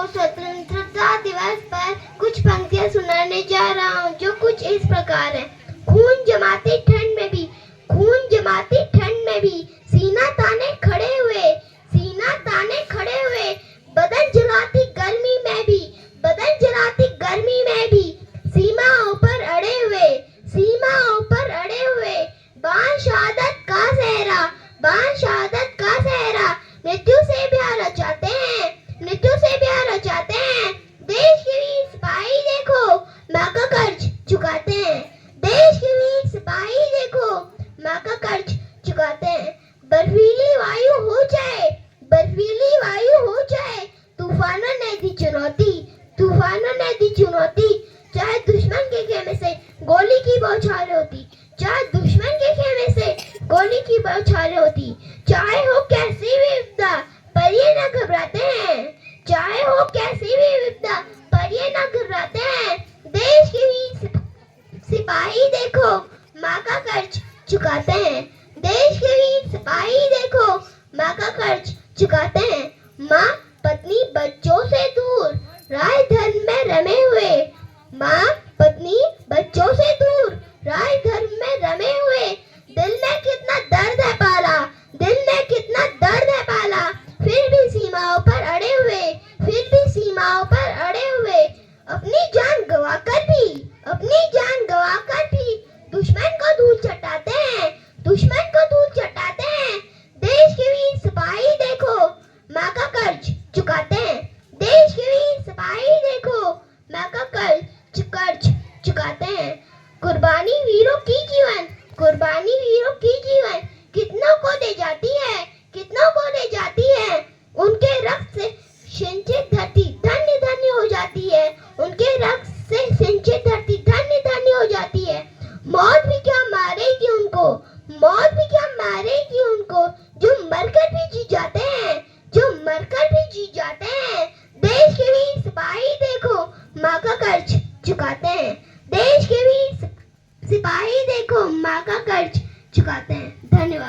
स्वतंत्रता दिवस पर कुछ पंक्तियां सुनाने जा रहा हूँ जो कुछ इस प्रकार है। खून जमाती ठंड में भी, खून जमाती ठंड में भी सीना ताने खड़े हुए, सीना ताने खड़े हुए, बदन जलाती गर्मी में भी, बदन जलाती गर्मी में भी सीमाओं पर अड़े हुए, सीमाओं पर अड़े हुए, बाण शहादत का सहरा, बाण शहादत का सहरा मृत्यु से प्यार रचाते हैं, मृत्यु से प्यार रचाते हैं। देश के वीर सिपाही देखो माँ का कर्ज चुकाते हैं, देश के वीर सिपाही देखो माँ का कर्ज चुकाते हैं। बर्फीली वायु हो जाए, बर्फीली वायु हो जाए, तूफानों ने दी चुनौती, तूफानों ने दी चुनौती, चाहे दुश्मन के खेमे से गोली की बौछारें होती, चाहे दुश्मन के खेमे से गोली की बौछारें होती, चाहे हो कैसी भी विपदा पर ये न घबराते हैं, चाहे हो कैसी भी विपदा पर ये न घबराते हैं। देश के वीर सिपाही देखो माँ का कर्ज चुकाते हैं, देश के वीर सिपाही देखो माँ का कर्ज चुकाते हैं। माँ पत्नी बच्चों से दूर राय धर्म में रमे हुए, माँ पत्नी बच्चों से दूर राय धर्म में रमे हुए, दिल में कितना दर्द है पाला, दिल में कितना दर्द है पाला, फिर भी सीमाओं पर अड़े हुए, फिर भी सीमाओं पर अड़े हुए, अपनी जान गवाकर भी, अपनी जान गवाकर भी दुश्मन को धूल चटाते हैं, दुश्मन को धूल चटाते हैं। देश के वीर सिपाही देखो माँ का कर्ज चुकाते हैं, देश के वीर सिपाही देखो माँ का कर्ज चुकाते हैं। कुर्बानी वीरों की जीवन, कुर्बानी वीरों की जीवन कितनों को दे जाती है, कितनों को दे जाती है। उनके रक्त से सिंचित धरती धन्य धन्य हो जाती है, उनके रक्त से सिंचित धरती धन्य धन्य हो जाती है। मौत भी क्या मारेगी उनको, मौत भी क्या मारेगी उनको, जो मरकर भी जी जाते हैं, जो मरकर भी जी जाते हैं। देश के वीर सिपाही देखो माँ का कर्ज चुकाते हैं, देश के वीर सिपाही देखो माँ का कर्ज चुकाते हैं। धन्यवाद।